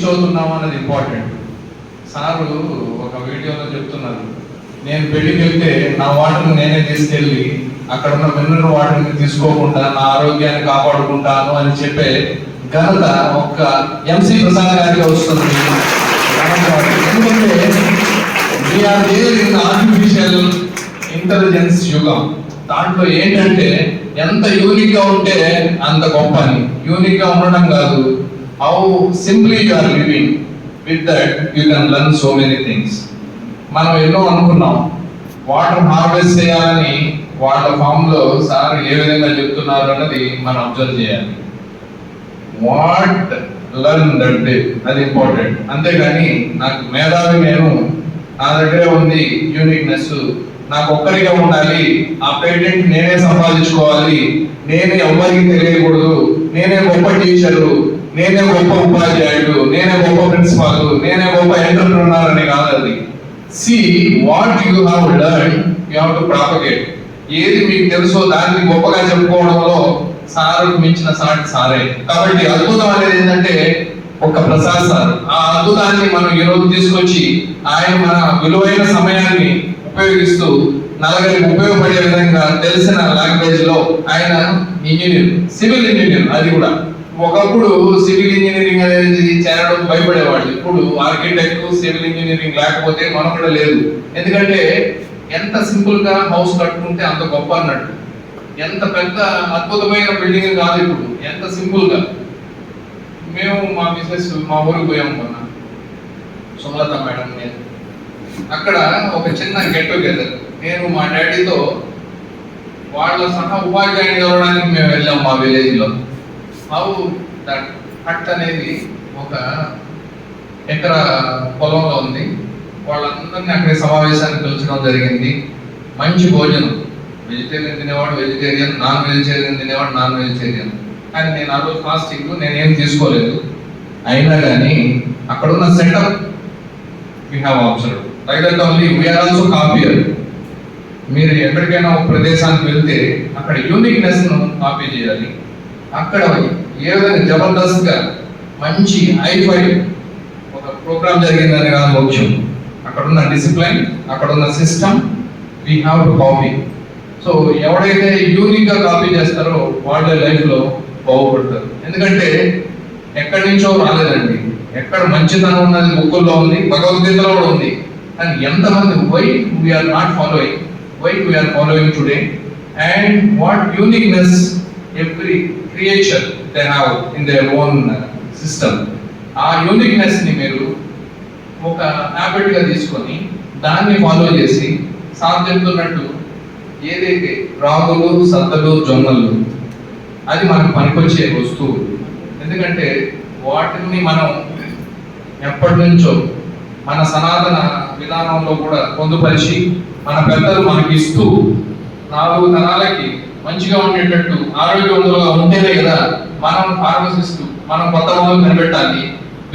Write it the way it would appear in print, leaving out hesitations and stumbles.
Reach అవుతున్నాము అన్నది important. Sir ఒక వీడియోలో చెప్తున్నారు, నేను పెళ్లికి వెళ్తే నా వాటర్ని నేనే తీసుకెళ్ళి అక్కడ ఉన్న మినరల్ వాటర్ని తీసుకోకుండా నా ఆరోగ్యాన్ని కాపాడుకుంటాను అని చెప్పే ఘనత ఒక్క ఎంసీ ప్రసాద్ గారికి వస్తుంది. ఎందుకంటే we are there in artificial intelligence యుగం. దాంట్లో ఏంటంటే ఎంత యూనిక్ గా ఉంటే అంత గొప్ప అని. యూనిక్ గా ఉండడం కాదు, how simply you are living, with that you can learn so many things. మనం ఎన్నో అనుకున్నాం, వాటర్ హార్వెస్ట్ చేయాలని వాళ్ళ ఫామ్ లో సార్ ఏ విధంగా చెప్తున్నారు అన్నది మనం అబ్జర్వ్ చేయాలి. వాట్ లెర్న్ దట్ డే, అది ఇంపార్టెంట్. అంతేగాని నాకు మేధావి నేను, నా దగ్గరే ఉంది యూనిక్నెస్, నాకు ఒక్కరిగా ఉండాలి, ఆ పేటెంట్ నేనే సంపాదించుకోవాలి, నేనే ఎవ్వరికి తెలియకూడదు, నేనే గొప్ప టీచరు, నేనే గొప్ప ఉపాధ్యాయుడు, నేనే గొప్ప ప్రిన్సిపాల్, నేనే గొప్ప ఎంటర్ప్రెన్యూర్ అని కాదు అది. See what you have learned, you have to propagate. ఏది మీకు తెలుసో దాన్ని గొప్పగా చెప్పుకోవడంలో సారుకు మించిన సాటి సారే. కాబట్టి అద్భుతం అనేది ఏంటంటే ఒక ప్రసాద్ సార్, ఆ అద్భుతాన్ని మనం ఈ రోజు తీసుకొచ్చి ఆయన మన విలువైన సమయాన్ని ఉపయోగిస్తూ నలుగురికి ఉపయోగపడే విధంగా తెలిసిన లాంగ్వేజ్ లో ఆయన ఇంజనీర్, సివిల్ ఇంజనీర్. అది కూడా ఒకప్పుడు సివిల్ ఇంజనీరింగ్ అనేది చేరడం భయపడేవాళ్ళు. ఇప్పుడు ఆర్కిటెక్ట్, సివిల్ ఇంజనీరింగ్ లేకపోతే మనకు లేదు. ఎందుకంటే ఎంత సింపుల్ గా హౌస్ కట్టుకుంటే అంత గొప్ప అన్నట్టు. ఎంత పెద్ద అద్భుతమైన బిల్డింగ్ కాదు ఇప్పుడు, ఎంత సింపుల్ గా. మేము మా మిసెస్ మా ఊరికి పోయాము మొన్న, సుమలత మేడం నేను. అక్కడ ఒక చిన్న గెట్ టుగెదర్, నేను మా డాడీతో వాళ్ళ సహా ఉపాధ్యాయుని కలవడానికి మేము వెళ్ళాం మా విలేజ్ లో. హౌ దట్ హట్ అనేది ఒక ఎకరా పొలంలో ఉంది. వాళ్ళందరినీ అక్కడ సమావేశానికి పిలిచడం జరిగింది. మంచి భోజనం, వెజిటేరియన్ తినేవాడు వెజిటేరియన్, నాన్ వెజిటేరియన్ తినేవాడు నాన్ వెజిటేరియన్. కానీ నేను ఆ రోజు ఫాస్టింగ్, నేనేం తీసుకోలేదు. అయినా కానీ అక్కడ ఉన్న setup we have observed. Like that only we are also copier. మీరు ఎక్కడికైనా ఒక ప్రదేశానికి వెళ్తే అక్కడ యూనిక్నెస్ ను కాపీ చేయాలి. అక్కడ ఏ విధంగా జబర్దస్త్ గా మంచి హైఫై ఒక ప్రోగ్రామ్ జరిగిందని కాదు ముఖ్యం, అక్కడ ఉన్న డిసిప్లైన్, అక్కడ ఉన్న system we have to copy. So ఎవడైతే యూనిక్ గా కాపీ చేస్తారో వాళ్ళ లైఫ్ లో బాగుపడతారు. ఎందుకంటే ఎక్కడి నుంచో రాలేదండి, ఎక్కడ మంచితనం ఉన్నది బుక్కుల్లో ఉంది, భగవద్గీతలో కూడా ఉంది. కానీ ఎంతమంది why we are not following, why we are following today, and what uniqueness every creature they have in their own system. ఆ యూనిక్నెస్ ని మీరు ఒక హ్యాబిట్ గా తీసుకొని దాన్ని ఫాలో చేసి సార్ చెప్తున్నట్టు ఏదైతే రాగులు, సద్దలు, జొన్నలు అది మనకు పనికొచ్చే వస్తువు. ఎందుకంటే వాటిని మనం ఎప్పటి నుంచో మన సనాతన విధానంలో కూడా పొందుపరిచి మన పెద్దలు మనకి ఇస్తూ 4 తరాలకి మంచిగా ఉండేటట్టు ఆరోగ్యవంతులుగా ఉంటేనే కదా మనం ఫార్మసిస్ట్, మనం కొత్త మందులు కనిపెట్టాలి,